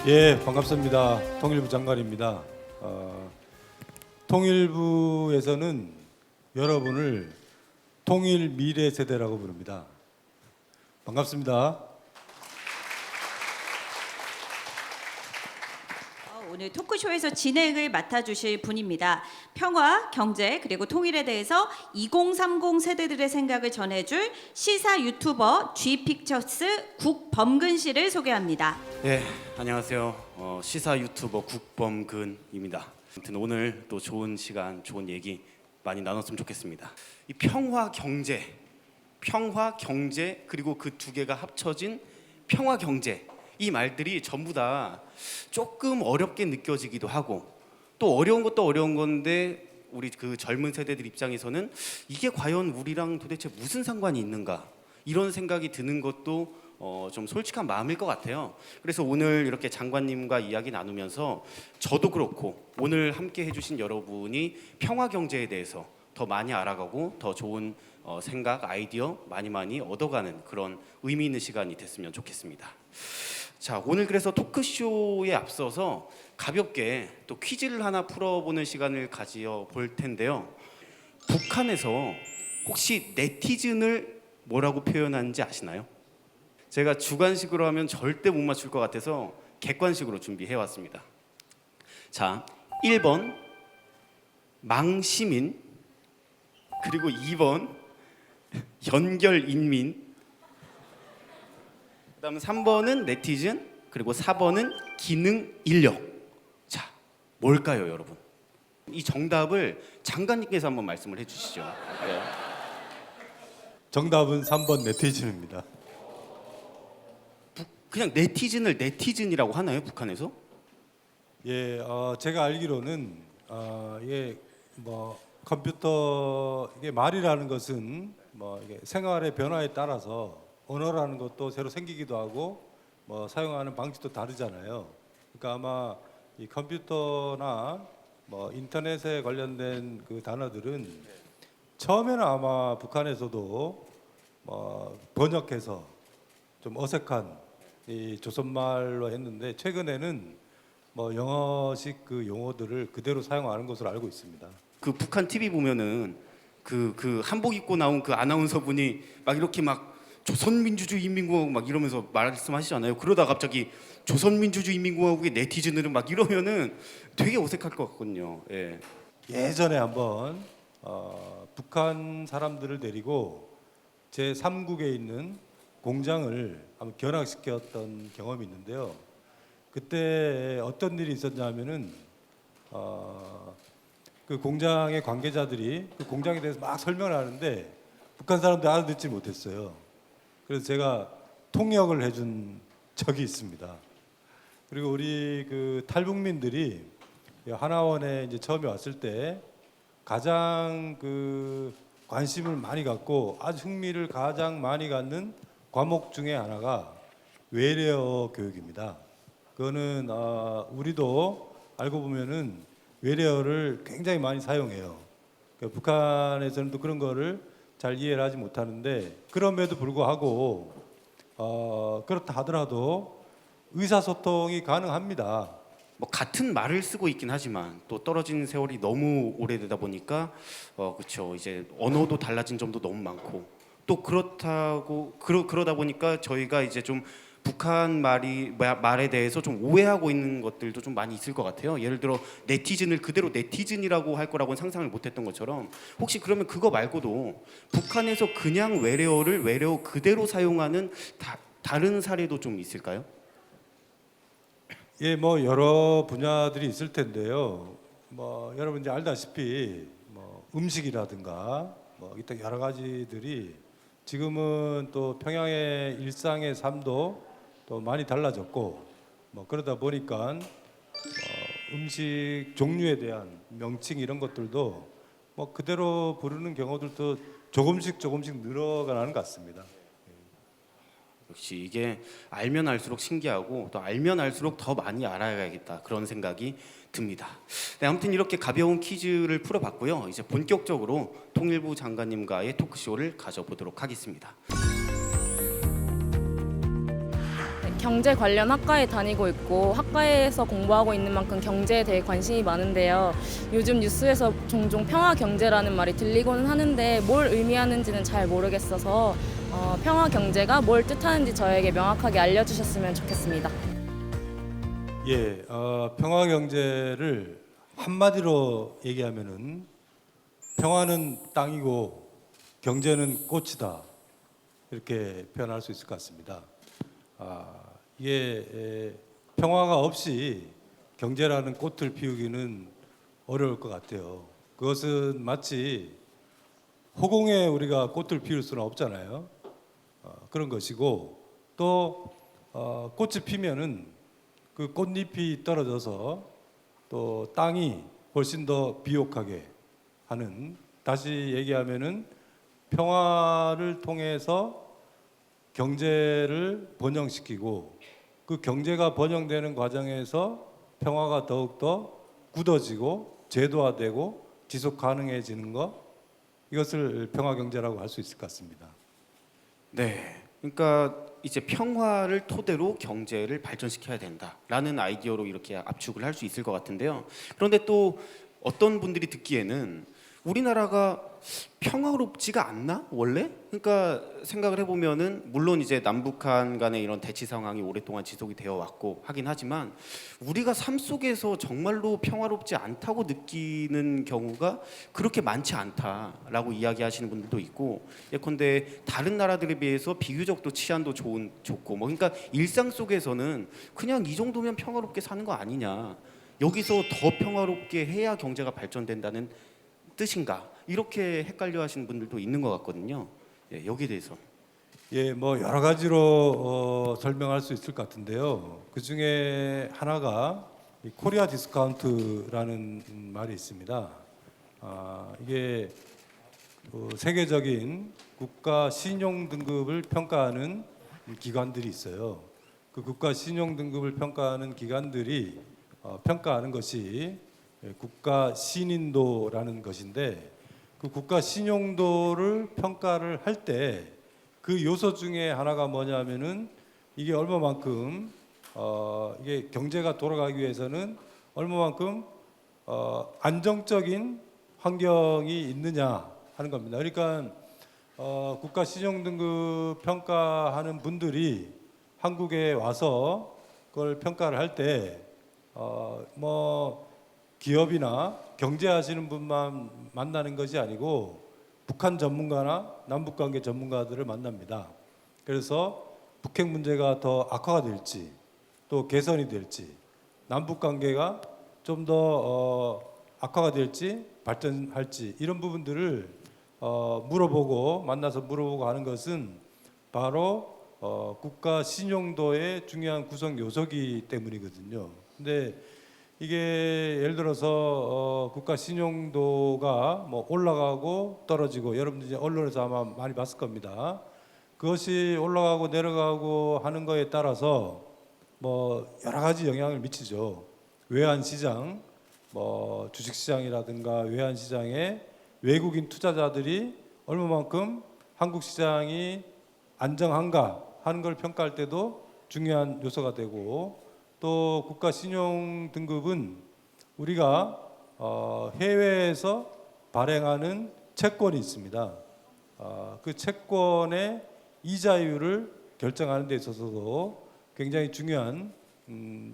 예, 반갑습니다. 통일부 장관입니다. 통일부에서는 여러분을 통일 미래 세대라고 부릅니다. 반갑습니다. 오늘 토크쇼에서 진행을 맡아주실 분입니다. 평화, 경제, 그리고 통일에 대해서 2030 세대들의 생각을 전해줄 시사 유튜버 G픽처스 국범근 씨를 소개합니다. 네, 안녕하세요. 시사 유튜버 국범근입니다. 아무튼 오늘 또 좋은 시간, 좋은 얘기 많이 나눴으면 좋겠습니다. 이 평화 경제 그리고 그 두 개가 합쳐진 평화 경제, 이 말들이 전부 다 조금 어렵게 느껴지기도 하고, 또 어려운 것도 어려운 건데 우리 그 젊은 세대들 입장에서는 이게 과연 우리랑 도대체 무슨 상관이 있는가, 이런 생각이 드는 것도 좀 솔직한 마음일 것 같아요. 그래서 오늘 이렇게 장관님과 이야기 나누면서 저도 그렇고 오늘 함께 해주신 여러분이 평화 경제에 대해서 더 많이 알아가고 더 좋은 생각, 아이디어 많이 얻어가는 그런 의미 있는 시간이 됐으면 좋겠습니다. 자, 오늘 그래서 토크쇼에 앞서서 가볍게 또 퀴즈를 하나 풀어보는 시간을 가져볼 텐데요. 북한에서 혹시 네티즌을 뭐라고 표현하는지 아시나요? 제가 주관식으로 하면 절대 못 맞출 것 같아서 객관식으로 준비해왔습니다. 자, 1번 망시민, 그리고 2번 연결인민, 그 다음 3번은 네티즌, 그리고 4번은 기능인력. 자, 뭘까요, 여러분? 이 정답을 장관님께서 한번 말씀을 해주시죠. 네. 정답은 3번 네티즌입니다. 그냥 네티즌을 네티즌이라고 하나요, 북한에서? 예, 제가 알기로는 이게 뭐 컴퓨터, 이게 말이라는 것은 뭐 이게 생활의 변화에 따라서 언어라는 것도 새로 생기기도 하고 뭐 사용하는 방식도 다르잖아요. 그러니까 아마 이 컴퓨터나 뭐 인터넷에 관련된 그 단어들은 처음에는 아마 북한에서도 번역해서 좀 어색한 이 조선말로 했는데, 최근에는 뭐 영어식 그 용어들을 그대로 사용하는 것으로 알고 있습니다. 그 북한 TV 보면은 그 한복 입고 나온 그 아나운서 분이 막 이렇게 막 조선민주주의인민공화국 막 이러면서 말씀하시잖아요. 그러다 갑자기 조선민주주의인민공화국의 네티즌들은 막 이러면은 되게 어색할 것 같거든요. 예. 예전에 한번 북한 사람들을 데리고 제 3국에 있는 공장을 한번 견학시켰던 경험이 있는데요. 그때 어떤 일이 있었냐면은 그 공장의 관계자들이 그 공장에 대해서 막 설명을 하는데 북한 사람들 알아듣지 못했어요. 그래서 제가 통역을 해준 적이 있습니다. 그리고 우리 그 탈북민들이 하나원에 이제 처음에 왔을 때 가장 그 관심을 많이 갖고 아주 흥미를 가장 많이 갖는 과목 중에 하나가 외래어 교육입니다. 그거는 우리도 알고 보면은 외래어를 굉장히 많이 사용해요. 그러니까 북한에서는 또 그런 거를 잘 이해를 하지 못하는데, 그럼에도 불구하고 그렇다 하더라도 의사소통이 가능합니다. 뭐 같은 말을 쓰고 있긴 하지만 또 떨어진 세월이 너무 오래되다 보니까 그렇죠. 이제 언어도 달라진 점도 너무 많고, 또 그러다 보니까 저희가 이제 좀 북한 말에 대해서 좀 오해하고 있는 것들도 좀 많이 있을 것 같아요. 예를 들어 네티즌을 그대로 네티즌이라고 할 거라고는 상상을 못했던 것처럼, 혹시 그러면 그거 말고도 북한에서 그냥 외래어 그대로 사용하는 다른 사례도 좀 있을까요? 예, 뭐 여러 분야들이 있을 텐데요. 뭐 여러분 이제 알다시피 뭐 음식이라든가 뭐 이따 여러 가지들이 지금은 또 평양의 일상의 삶도 또 많이 달라졌고, 뭐 그러다 보니까 음식 종류에 대한 명칭 이런 것들도 뭐 그대로 부르는 경우들도 조금씩 늘어가는 것 같습니다. 역시 이게 알면 알수록 신기하고 또 알면 알수록 더 많이 알아야겠다, 그런 생각이 듭니다. 네, 아무튼 이렇게 가벼운 퀴즈를 풀어봤고요. 이제 본격적으로 통일부 장관님과의 토크쇼를 가져보도록 하겠습니다. 경제 관련 학과에 다니고 있고 학과에서 공부하고 있는 만큼 경제에 대해 관심이 많은데요. 요즘 뉴스에서 종종 평화 경제라는 말이 들리고는 하는데 뭘 의미하는지는 잘 모르겠어서 평화 경제가 뭘 뜻하는지 저에게 명확하게 알려주셨으면 좋겠습니다. 예, 평화 경제를 한마디로 얘기하면은 평화는 땅이고 경제는 꽃이다 이렇게 표현할 수 있을 것 같습니다. 이게 평화가 없이 경제라는 꽃을 피우기는 어려울 것 같아요. 그것은 마치 허공에 우리가 꽃을 피울 수는 없잖아요. 그런 것이고 또 꽃이 피면은 그 꽃잎이 떨어져서 또 땅이 훨씬 더 비옥하게 하는, 다시 얘기하면은 평화를 통해서 경제를 번영시키고 그 경제가 번영되는 과정에서 평화가 더욱더 굳어지고 제도화되고 지속 가능해지는 것, 이것을 평화 경제라고 할 수 있을 것 같습니다. 네, 그러니까 이제 평화를 토대로 경제를 발전시켜야 된다라는 아이디어로 이렇게 압축을 할 수 있을 것 같은데요. 그런데 또 어떤 분들이 듣기에는 우리나라가 평화롭지가 않나 원래? 그러니까 생각을 해보면은 물론 이제 남북한 간의 이런 대치 상황이 오랫동안 지속이 되어 왔고 하긴 하지만 우리가 삶 속에서 정말로 평화롭지 않다고 느끼는 경우가 그렇게 많지 않다라고 이야기하시는 분들도 있고, 예컨대 다른 나라들에 비해서 비교적 또 치안도 좋고 뭐 그러니까 일상 속에서는 그냥 이 정도면 평화롭게 사는 거 아니냐, 여기서 더 평화롭게 해야 경제가 발전된다는 뜻인가, 이렇게 헷갈려 하시는 분들도 있는 것 같거든요. 예, 여기에 대해서. 예, 뭐 여러 가지로 설명할 수 있을 것 같은데요. 그 중에 하나가 이 코리아 디스카운트라는 말이 있습니다. 이게 세계적인 국가 신용 등급을 평가하는 기관들이 있어요. 그 국가 신용 등급을 평가하는 기관들이 평가하는 것이 국가 신인도라는 것인데, 그 국가 신용도를 평가를 할 때 그 요소 중에 하나가 뭐냐면은 이게 얼마만큼 이게 경제가 돌아가기 위해서는 얼마만큼 안정적인 환경이 있느냐 하는 겁니다. 그러니까 국가 신용 등급 평가하는 분들이 한국에 와서 그걸 평가를 할 때 뭐 기업이나 경제하시는 분만 만나는 것이 아니고 북한 전문가나 남북관계 전문가들을 만납니다. 그래서 북핵 문제가 더 악화가 될지 또 개선이 될지, 남북관계가 좀 더 악화가 될지 발전할지, 이런 부분들을 물어보고 만나서 물어보고 하는 것은 바로 국가 신용도의 중요한 구성 요소이기 때문이거든요. 근데 이게 예를 들어서 국가 신용도가 뭐 올라가고 떨어지고, 여러분들 이제 언론에서 아마 많이 봤을 겁니다. 그것이 올라가고 내려가고 하는 거에 따라서 뭐 여러 가지 영향을 미치죠. 외환 시장, 뭐 주식 시장이라든가 외환 시장에 외국인 투자자들이 얼마만큼 한국 시장이 안정한가 하는 걸 평가할 때도 중요한 요소가 되고, 또 국가 신용 등급은 우리가 해외에서 발행하는 채권이 있습니다. 그 채권의 이자율을 결정하는 데 있어서도 굉장히 중요한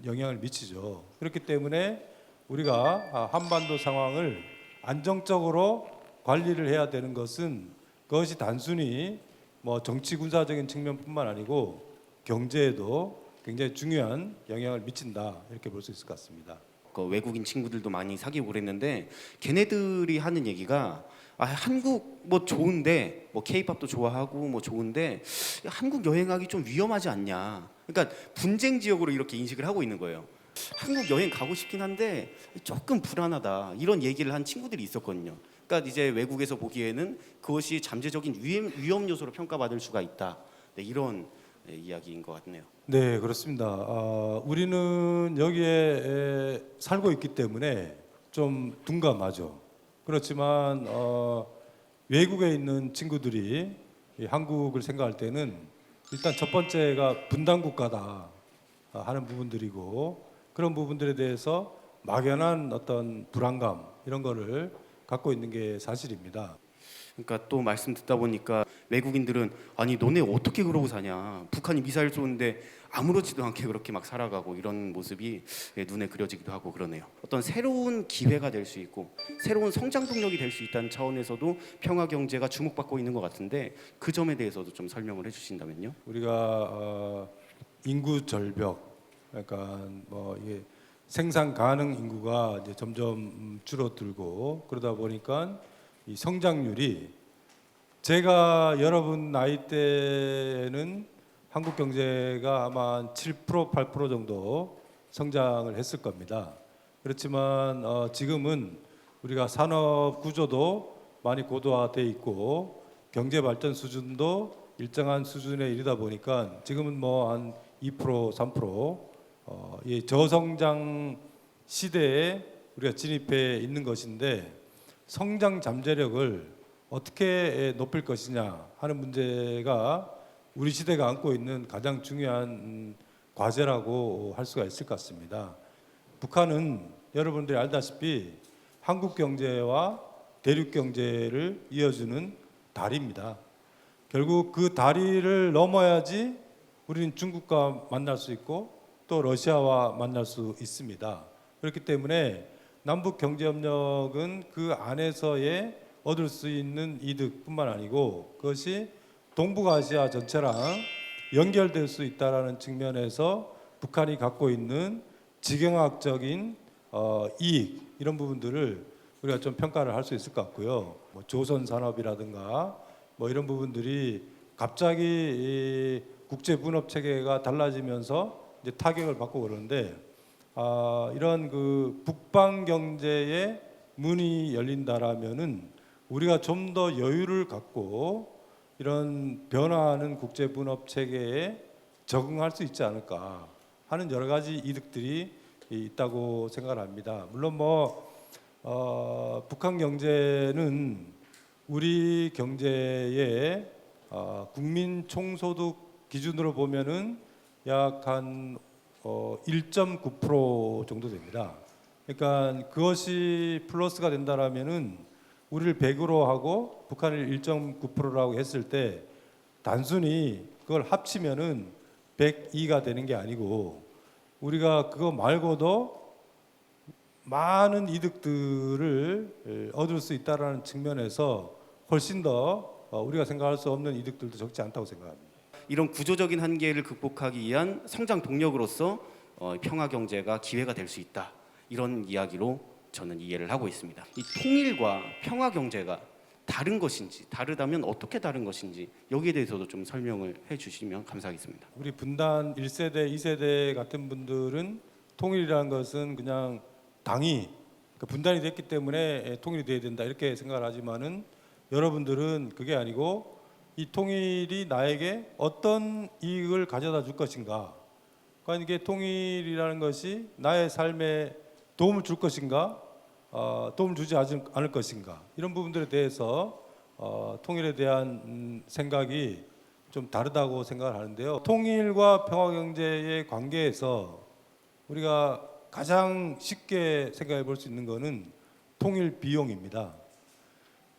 영향을 미치죠. 그렇기 때문에 우리가 한반도 상황을 안정적으로 관리를 해야 되는 것은, 그것이 단순히 뭐 정치 군사적인 측면뿐만 아니고 경제에도 굉장히 중요한 영향을 미친다, 이렇게 볼 수 있을 것 같습니다. 그 외국인 친구들도 많이 사귀고 그랬는데 걔네들이 하는 얘기가 한국 뭐 좋은데 뭐 K-팝도 좋아하고 뭐 좋은데 한국 여행하기 좀 위험하지 않냐. 그러니까 분쟁 지역으로 이렇게 인식을 하고 있는 거예요. 한국 여행 가고 싶긴 한데 조금 불안하다, 이런 얘기를 한 친구들이 있었거든요. 그러니까 이제 외국에서 보기에는 그것이 잠재적인 위험 요소로 평가받을 수가 있다. 네, 이런 이야기인 것 같네요. 네, 그렇습니다. 우리는 여기에 살고 있기 때문에 좀 둔감하죠. 그렇지만 외국에 있는 친구들이 이 한국을 생각할 때는 일단 첫 번째가 분단 국가다. 하는 부분들이고 그런 부분들에 대해서 막연한 어떤 불안감 이런 거를 갖고 있는 게 사실입니다. 그러니까 또 말씀 듣다 보니까 외국인들은 아니 너네 어떻게 그러고 사냐, 북한이 미사일 쏘는데 아무렇지도 않게 그렇게 막 살아가고 이런 모습이 눈에 그려지기도 하고 그러네요. 어떤 새로운 기회가 될 수 있고 새로운 성장 동력이 될 수 있다는 차원에서도 평화 경제가 주목받고 있는 것 같은데 그 점에 대해서도 좀 설명을 해주신다면요. 우리가 인구 절벽, 그러니까 뭐 이게 생산 가능 인구가 이제 점점 줄어들고 그러다 보니까 이 성장률이 제가 여러분 나이 때는 한국 경제가 아마 7% 8% 정도 성장을 했을 겁니다. 그렇지만 지금은 우리가 산업 구조도 많이 고도화돼 있고 경제 발전 수준도 일정한 수준에 이르다 보니까 지금은 뭐 한 2% 3% 이 저성장 시대에 우리가 진입해 있는 것인데 성장 잠재력을 어떻게 높일 것이냐 하는 문제가 우리 시대가 안고 있는 가장 중요한 과제라고 할 수가 있을 것 같습니다. 북한은 여러분들이 알다시피 한국 경제와 대륙 경제를 이어주는 다리입니다. 결국 그 다리를 넘어야지 우리는 중국과 만날 수 있고 또 러시아와 만날 수 있습니다. 그렇기 때문에 남북 경제협력은 그 안에서의 얻을 수 있는 이득뿐만 아니고 그것이 동북아시아 전체랑 연결될 수 있다라는 측면에서 북한이 갖고 있는 지경학적인 이익 이런 부분들을 우리가 좀 평가를 할 수 있을 것 같고요. 뭐 조선 산업이라든가 뭐 이런 부분들이 갑자기 이 국제 분업 체계가 달라지면서 이제 타격을 받고 그러는데 이런 그 북방 경제의 문이 열린다라면은 우리가 좀 더 여유를 갖고 이런 변화하는 국제 분업 체계에 적응할 수 있지 않을까 하는 여러 가지 이득들이 있다고 생각을 합니다. 물론 북한 경제는 우리 경제의 국민 총소득 기준으로 보면은 약 한 1.9% 정도 됩니다. 그러니까 그것이 플러스가 된다라면은 우리를 100으로 하고 북한을 1.9%라고 했을 때 단순히 그걸 합치면은 102가 되는 게 아니고 우리가 그거 말고도 많은 이득들을 얻을 수 있다라는 측면에서 훨씬 더 우리가 생각할 수 없는 이득들도 적지 않다고 생각합니다. 이런 구조적인 한계를 극복하기 위한 성장 동력으로서 평화 경제가 기회가 될 수 있다. 이런 이야기로 저는 이해를 하고 있습니다. 이 통일과 평화 경제가 다른 것인지, 다르다면 어떻게 다른 것인지 여기에 대해서도 좀 설명을 해주시면 감사하겠습니다. 우리 분단 1세대, 2세대 같은 분들은 통일이라는 것은 그냥 당이 분단이 됐기 때문에 통일이 돼야 된다 이렇게 생각을 하지만은 여러분들은 그게 아니고 이 통일이 나에게 어떤 이익을 가져다 줄 것인가, 그러니까 이게 통일이라는 것이 나의 삶에 도움을 줄 것인가, 도움을 주지 않을 것인가, 이런 부분들에 대해서 통일에 대한 생각이 좀 다르다고 생각을 하는데요. 통일과 평화경제의 관계에서 우리가 가장 쉽게 생각해 볼 수 있는 것은 통일 비용입니다.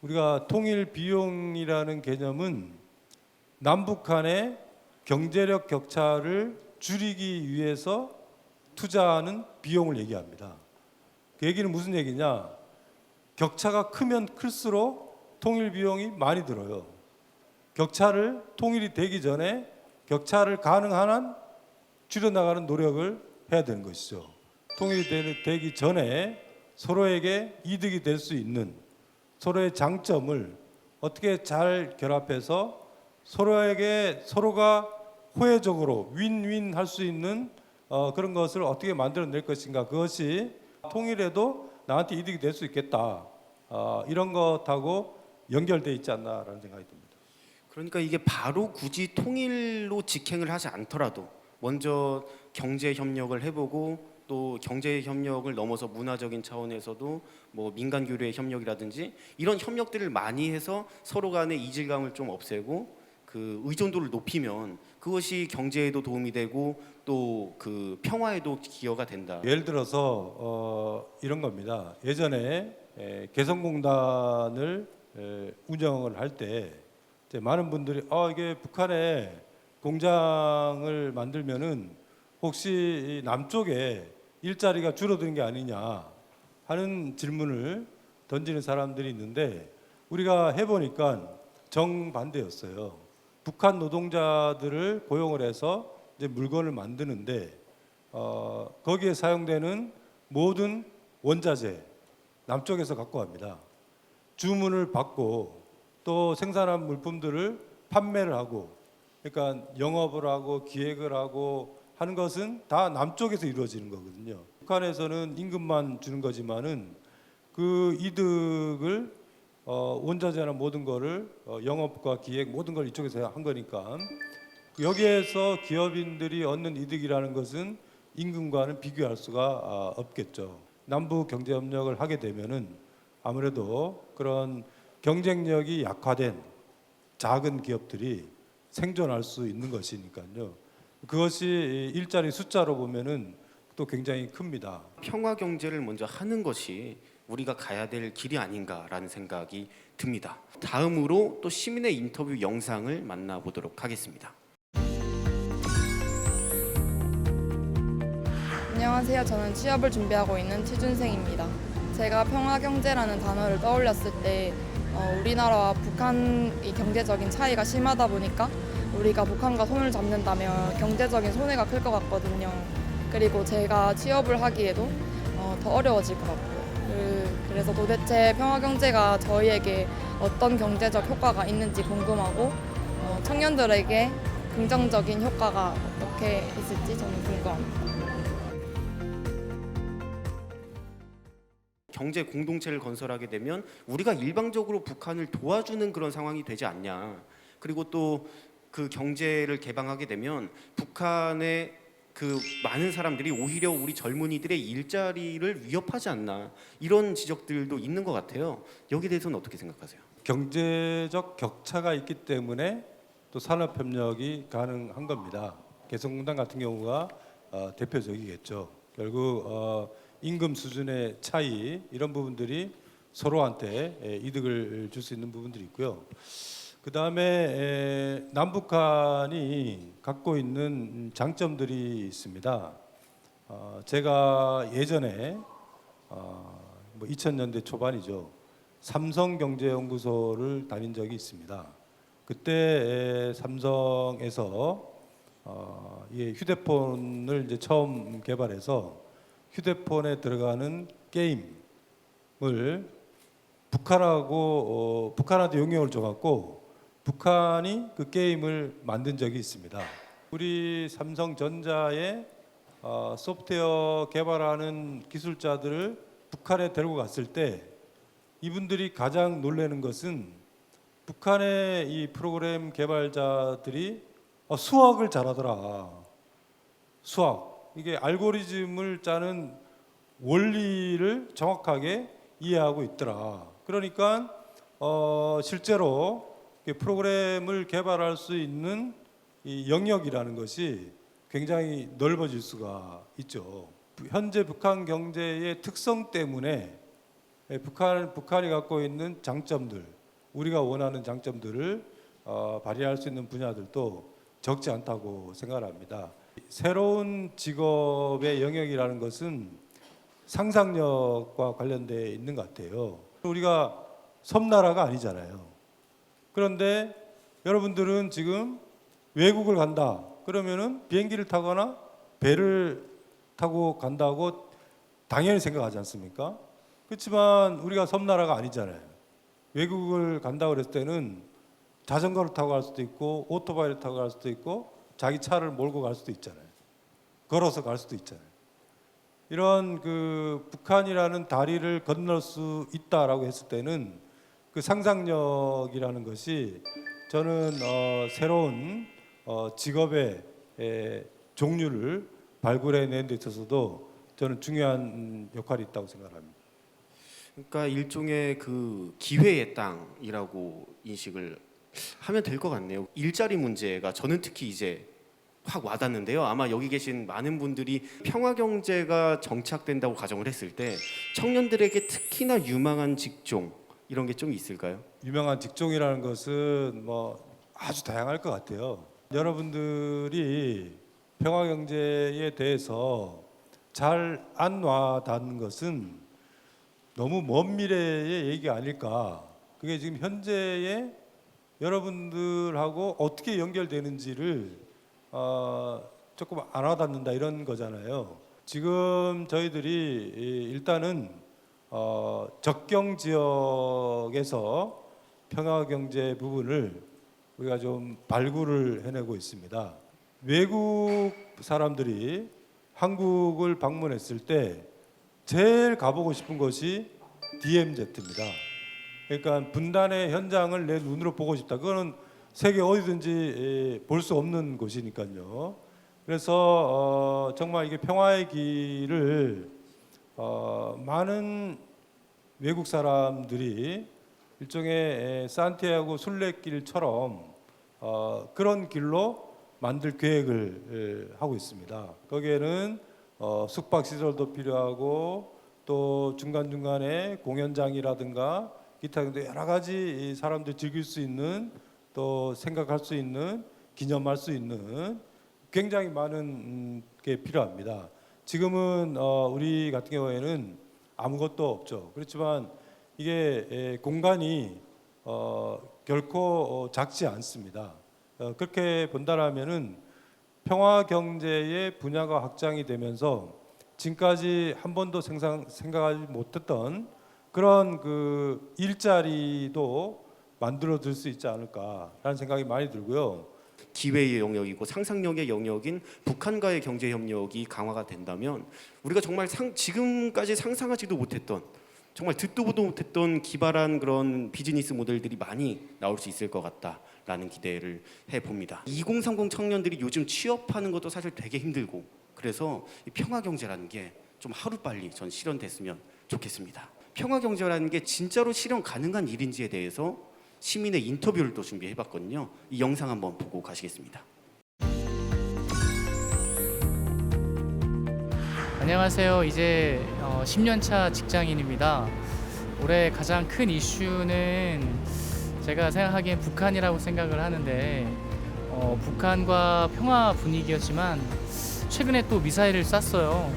우리가 통일 비용이라는 개념은 남북 간의 경제력 격차를 줄이기 위해서 투자하는 비용을 얘기합니다. 그 얘기는 무슨 얘기냐? 격차가 크면 클수록 통일 비용이 많이 들어요. 격차를 통일이 되기 전에 격차를 가능한 한 줄여나가는 노력을 해야 되는 것이죠. 통일이 되기 전에 서로에게 이득이 될 수 있는 서로의 장점을 어떻게 잘 결합해서 서로가 호혜적으로 윈윈 할 수 있는 그런 것을 어떻게 만들어낼 것인가, 그것이 통일에도 나한테 이득이 될 수 있겠다, 이런 것하고 연결되어 있지 않나라는 생각이 듭니다. 그러니까 이게 바로 굳이 통일로 직행을 하지 않더라도 먼저 경제 협력을 해보고 또 경제 협력을 넘어서 문화적인 차원에서도 뭐 민간 교류의 협력이라든지 이런 협력들을 많이 해서 서로 간의 이질감을 좀 없애고 그 의존도를 높이면 그것이 경제에도 도움이 되고 또 그 평화에도 기여가 된다. 예를 들어서 이런 겁니다. 예전에 개성공단을 운영을 할 때 많은 분들이 이게 북한에 공장을 만들면은 혹시 이 남쪽에 일자리가 줄어드는 게 아니냐 하는 질문을 던지는 사람들이 있는데 우리가 해보니까 정반대였어요. 북한 노동자들을 고용을 해서 이제 물건을 만드는데 거기에 사용되는 모든 원자재 남쪽에서 갖고 갑니다. 주문을 받고 또 생산한 물품들을 판매를 하고, 그러니까 영업을 하고 기획을 하고 하는 것은 다 남쪽에서 이루어지는 거거든요. 북한에서는 임금만 주는 거지만은 그 이득을 원자재나 모든 거를 영업과 기획 모든 걸 이쪽에서 한 거니까 여기에서 기업인들이 얻는 이득이라는 것은 임금과는 비교할 수가 없겠죠. 남북 경제 협력을 하게 되면은 아무래도 그런 경쟁력이 약화된 작은 기업들이 생존할 수 있는 것이니까요. 그것이 일자리 숫자로 보면은 또 굉장히 큽니다. 평화 경제를 먼저 하는 것이 우리가 가야 될 길이 아닌가라는 생각이 듭니다. 다음으로 또 시민의 인터뷰 영상을 만나보도록 하겠습니다. 안녕하세요. 저는 취업을 준비하고 있는 취준생입니다. 제가 평화경제라는 단어를 떠올렸을 때 우리나라와 북한이 경제적인 차이가 심하다 보니까 우리가 북한과 손을 잡는다면 경제적인 손해가 클 것 같거든요. 그리고 제가 취업을 하기에도 더 어려워질 것 같고요. 그래서 도대체 평화경제가 저희에게 어떤 경제적 효과가 있는지 궁금하고 청년들에게 긍정적인 효과가 어떻게 있을지 저는 궁금합니다. 경제 공동체를 건설하게 되면 우리가 일방적으로 북한을 도와주는 그런 상황이 되지 않냐. 그리고 또 그 경제를 개방하게 되면 북한의 그 많은 사람들이 오히려 우리 젊은이들의 일자리를 위협하지 않나. 이런 지적들도 있는 것 같아요. 여기에 대해서는 어떻게 생각하세요? 경제적 격차가 있기 때문에 또 산업협력이 가능한 겁니다. 개성공단 같은 경우가 대표적이겠죠. 결국 임금 수준의 차이 이런 부분들이 서로한테 이득을 줄 수 있는 부분들이 있고요. 그 다음에 남북한이 갖고 있는 장점들이 있습니다. 제가 예전에 2000년대 초반이죠. 삼성경제연구소를 다닌 적이 있습니다. 그때 삼성에서 이 휴대폰을 이제 처음 개발해서 휴대폰에 들어가는 게임을 북한한테 용역을 줘갖고 북한이 그 게임을 만든 적이 있습니다. 우리 삼성전자의 소프트웨어 개발하는 기술자들을 북한에 데리고 갔을 때 이분들이 가장 놀라는 것은 북한의 이 프로그램 개발자들이 수학을 잘하더라. 수학. 이게 알고리즘을 짜는 원리를 정확하게 이해하고 있더라. 그러니까 실제로 프로그램을 개발할 수 있는 이 영역이라는 것이 굉장히 넓어질 수가 있죠. 현재 북한 경제의 특성 때문에 북한이 갖고 있는 장점들, 우리가 원하는 장점들을 발휘할 수 있는 분야들도 적지 않다고 생각합니다. 새로운 직업의 영역이라는 것은 상상력과 관련되어 있는 것 같아요. 우리가 섬나라가 아니잖아요. 그런데 여러분들은 지금 외국을 간다 그러면은 비행기를 타거나 배를 타고 간다고 당연히 생각하지 않습니까? 그렇지만 우리가 섬나라가 아니잖아요. 외국을 간다 그랬을 때는 자전거를 타고 갈 수도 있고 오토바이를 타고 갈 수도 있고 자기 차를 몰고 갈 수도 있잖아요. 걸어서 갈 수도 있잖아요. 이런 그 북한이라는 다리를 건널 수 있다라고 했을 때는 그 상상력이라는 것이 저는 새로운 직업의 종류를 발굴해내는 데 있어서도 저는 중요한 역할이 있다고 생각합니다. 그러니까 일종의 그 기회의 땅이라고 인식을 하면 될 것 같네요. 일자리 문제가 저는 특히 이제 확 와닿는데요. 아마 여기 계신 많은 분들이 평화 경제가 정착된다고 가정을 했을 때 청년들에게 특히나 유망한 직종 이런 게 좀 있을까요? 유명한 직종이라는 것은 뭐 아주 다양할 것 같아요. 여러분들이 평화 경제에 대해서 잘 안 와닿는 것은 너무 먼 미래의 얘기가 아닐까. 그게 지금 현재의 여러분들하고 어떻게 연결되는지를 조금 안 와닿는다 이런 거잖아요. 지금 저희들이 일단은 적경 지역에서 평화 경제 부분을 우리가 좀 발굴을 해내고 있습니다. 외국 사람들이 한국을 방문했을 때 제일 가보고 싶은 곳이 DMZ입니다. 그러니까 분단의 현장을 내 눈으로 보고 싶다. 그거는 세계 어디든지 볼 수 없는 곳이니까요. 그래서 정말 이게 평화의 길을 많은 외국 사람들이 일종의 산티아고 순례길처럼 그런 길로 만들 계획을 하고 있습니다. 거기에는 숙박 시설도 필요하고 또 중간중간에 공연장이라든가 기타 등등 여러 가지 사람들이 즐길 수 있는 또 생각할 수 있는 기념할 수 있는 굉장히 많은 게 필요합니다. 지금은 우리 같은 경우에는 아무것도 없죠. 그렇지만 이게 공간이 결코 작지 않습니다. 그렇게 본다라면은 평화 경제의 분야가 확장이 되면서 지금까지 한 번도 생각하지 못했던 그런 그 일자리도 만들어질 수 있지 않을까라는 생각이 많이 들고요. 기회의 영역이고 상상력의 영역인 북한과의 경제 협력이 강화가 된다면 우리가 정말 지금까지 상상하지도 못했던 정말 듣도 보도 못했던 기발한 그런 비즈니스 모델들이 많이 나올 수 있을 것 같다라는 기대를 해봅니다. 2030 청년들이 요즘 취업하는 것도 사실 되게 힘들고 그래서 이 평화 경제라는 게 좀 하루빨리 전 실현됐으면 좋겠습니다. 평화 경제라는 게 진짜로 실현 가능한 일인지에 대해서 시민의 인터뷰를 또 준비해봤거든요. 이 영상 한번 보고 가시겠습니다. 안녕하세요. 이제 10년차 직장인입니다. 올해 가장 큰 이슈는 제가 생각하기엔 북한이라고 생각을 하는데 북한과 평화 분위기였지만 최근에 또 미사일을 쐈어요.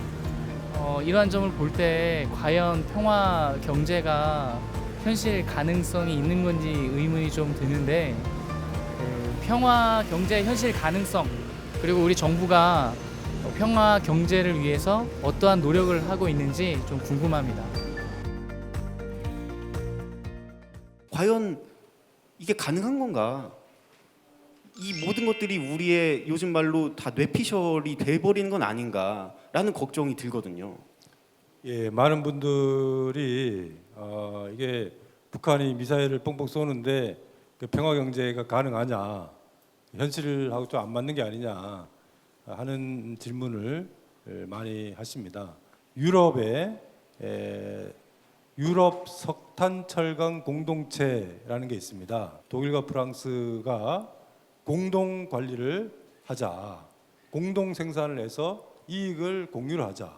이러한 점을 볼 때 과연 평화 경제가 현실 가능성이 있는 건지 의문이 좀 드는데 평화 경제 현실 가능성 그리고 우리 정부가 평화 경제를 위해서 어떠한 노력을 하고 있는지 좀 궁금합니다. 과연 이게 가능한 건가? 이 모든 것들이 우리의 요즘 말로 다 뇌피셜이 돼버리는 건 아닌가라는 걱정이 들거든요. 예, 많은 분들이 이게 북한이 미사일을 뻥뻥 쏘는데 그 평화 경제가 가능하냐, 현실하고 좀 안 맞는 게 아니냐 하는 질문을 많이 하십니다. 유럽에 유럽 석탄 철강 공동체라는 게 있습니다. 독일과 프랑스가 공동 관리를 하자, 공동 생산을 해서 이익을 공유를 하자.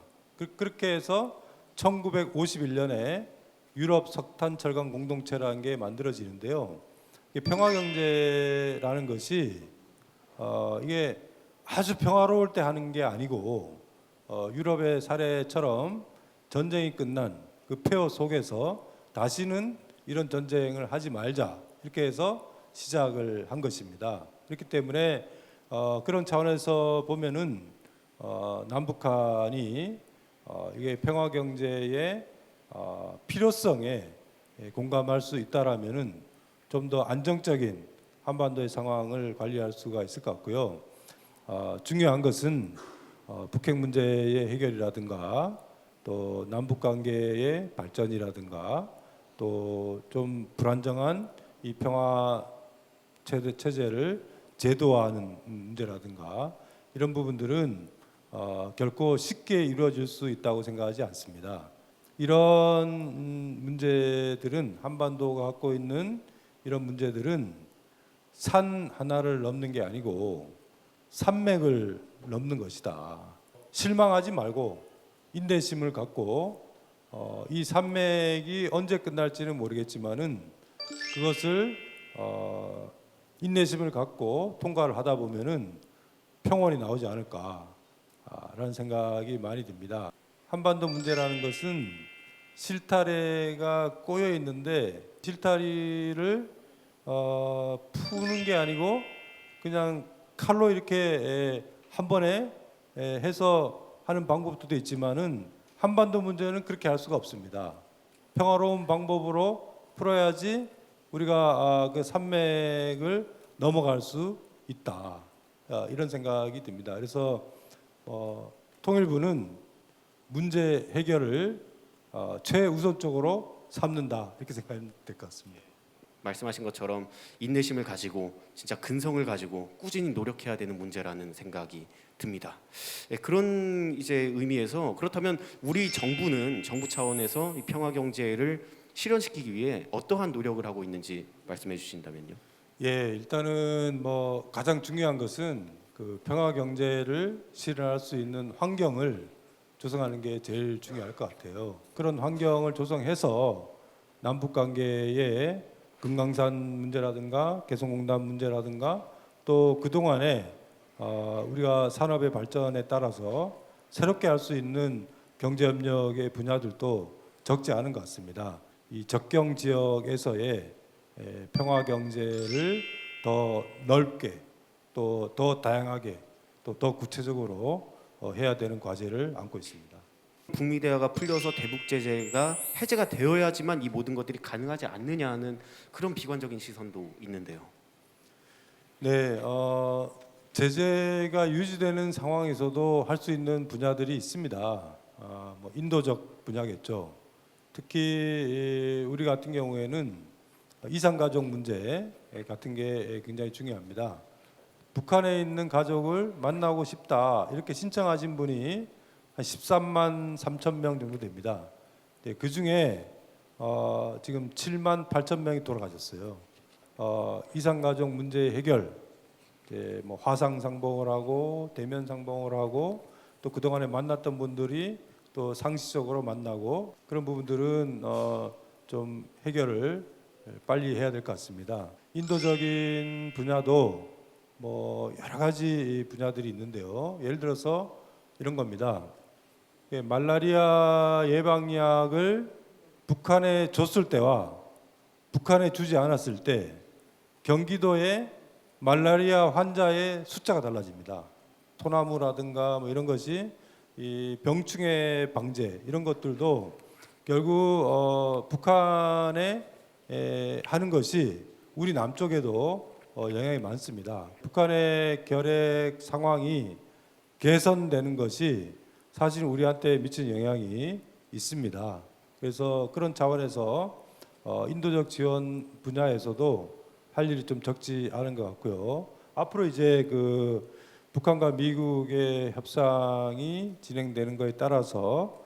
그렇게 해서 1951년에 유럽 석탄 철강 공동체라는 게 만들어지는데요. 평화 경제라는 것이 이게 아주 평화로울 때 하는 게 아니고 유럽의 사례처럼 전쟁이 끝난 그 폐허 속에서 다시는 이런 전쟁을 하지 말자 이렇게 해서 시작을 한 것입니다. 그렇기 때문에 그런 차원에서 보면은 남북한이 이게 평화 경제의 필요성에 공감할 수 있다라면은 좀 더 안정적인 한반도의 상황을 관리할 수가 있을 것 같고요. 중요한 것은 북핵 문제의 해결이라든가 또 남북 관계의 발전이라든가 또 좀 불안정한 이 평화 체제를 제도화하는 문제라든가 이런 부분들은 결코 쉽게 이루어질 수 있다고 생각하지 않습니다. 이런 문제들은 한반도가 갖고 있는 이런 문제들은 산 하나를 넘는 게 아니고 산맥을 넘는 것이다. 실망하지 말고 인내심을 갖고 이 산맥이 언제 끝날지는 모르겠지만은 그것을 인내심을 갖고 통과를 하다 보면은 평온이 나오지 않을까라는 생각이 많이 듭니다. 한반도 문제라는 것은 실타래가 꼬여 있는데 실타리를 푸는 게 아니고 그냥 칼로 이렇게 한 번에 해서 하는 방법도 있지만은 한반도 문제는 그렇게 할 수가 없습니다. 평화로운 방법으로 풀어야지 우리가 그 산맥을 넘어갈 수 있다. 이런 생각이 듭니다. 그래서 통일부는 문제 해결을 최우선적으로 삼는다 이렇게 생각하면 될 것 같습니다. 말씀하신 것처럼 인내심을 가지고 진짜 근성을 가지고 꾸준히 노력해야 되는 문제라는 생각이 듭니다. 예, 그런 이제 의미에서 그렇다면 우리 정부는 정부 차원에서 이 평화 경제를 실현시키기 위해 어떠한 노력을 하고 있는지 말씀해 주신다면요. 예, 일단은 뭐 가장 중요한 것은 그 평화 경제를 실현할 수 있는 환경을 조성하는 게 제일 중요할 것 같아요. 그런 환경을 조성해서 남북 관계에 금강산 문제라든가 개성공단 문제라든가 또 그동안에 우리가 산업의 발전에 따라서 새롭게 할 수 있는 경제협력의 분야들도 적지 않은 것 같습니다. 이 접경 지역에서의 평화 경제를 더 넓게 또 더 다양하게 또 더 구체적으로 해야 되는 과제를 안고 있습니다. 북미 대화가 풀려서 대북 제재가 해제가 되어야지만 이 모든 것들이 가능하지 않느냐는 그런 비관적인 시선도 있는데요. 네, 제재가 유지되는 상황에서도 할 수 있는 분야들이 있습니다. 뭐 인도적 분야겠죠. 특히 우리 같은 경우에는 이산가족 문제 같은 게 굉장히 중요합니다. 북한에 있는 가족을 만나고 싶다 이렇게 신청하신 분이 한 13만 3천 명 정도 됩니다. 네, 그 중에 지금 7만 8천 명이 돌아가셨어요. 이산가족 문제 해결, 뭐 화상 상봉을 하고 대면 상봉을 하고 또 그 동안에 만났던 분들이 또 상시적으로 만나고 그런 부분들은 좀 해결을 빨리 해야 될 것 같습니다. 인도적인 분야도 뭐 여러 가지 분야들이 있는데요. 예를 들어서 이런 겁니다. 말라리아 예방약을 북한에 줬을 때와 북한에 주지 않았을 때 경기도의 말라리아 환자의 숫자가 달라집니다. 토나무라든가 뭐 이런 것이 이 병충해 방제 이런 것들도 결국 북한에 하는 것이 우리 남쪽에도 영향이 많습니다. 북한의 결핵 상황이 개선되는 것이 사실 우리한테 미치는 영향이 있습니다. 그래서 그런 차원에서 인도적 지원 분야에서도 할 일이 좀 적지 않은 것 같고요. 앞으로 이제 그 북한과 미국의 협상이 진행되는 것에 따라서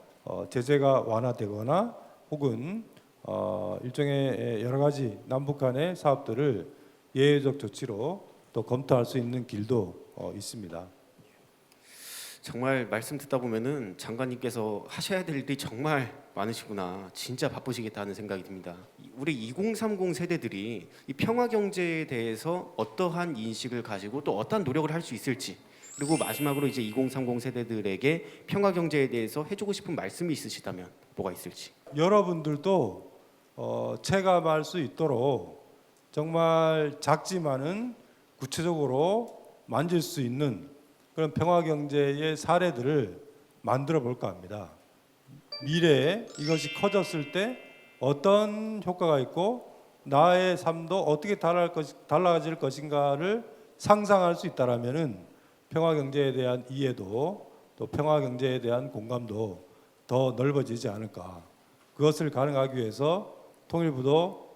제재가 완화되거나 혹은 일종의 여러 가지 남북 간의 사업들을 예외적 조치로 또 검토할 수 있는 길도 있습니다. 정말 말씀 듣다 보면은 장관님께서 하셔야 될 일이 정말 많으시구나. 진짜 바쁘시겠다는 생각이 듭니다. 우리 2030 세대들이 이 평화 경제에 대해서 어떠한 인식을 가지고 또 어떠한 노력을 할 수 있을지, 그리고 마지막으로 이제 2030 세대들에게 평화 경제에 대해서 해주고 싶은 말씀이 있으시다면 뭐가 있을지. 여러분들도 체감할 수 있도록 정말 작지만은 구체적으로 만질 수 있는 그런 평화 경제의 사례들을 만들어 볼까 합니다. 미래에 이것이 커졌을 때 어떤 효과가 있고 나의 삶도 어떻게 달라질 것인가를 상상할 수 있다라면은 평화 경제에 대한 이해도 또 평화 경제에 대한 공감도 더 넓어지지 않을까. 그것을 가능하기 위해서 통일부도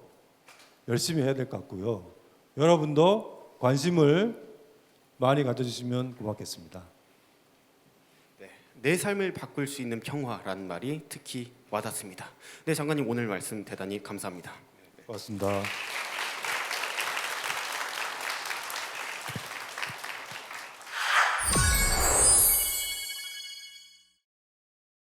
열심히 해야 될 것 같고요. 여러분도 관심을 많이 가져주시면 고맙겠습니다. 내 삶을 바꿀 수 있는 평화라는 말이 특히 와닿습니다. 네, 장관님 오늘 말씀 대단히 감사합니다. 고맙습니다.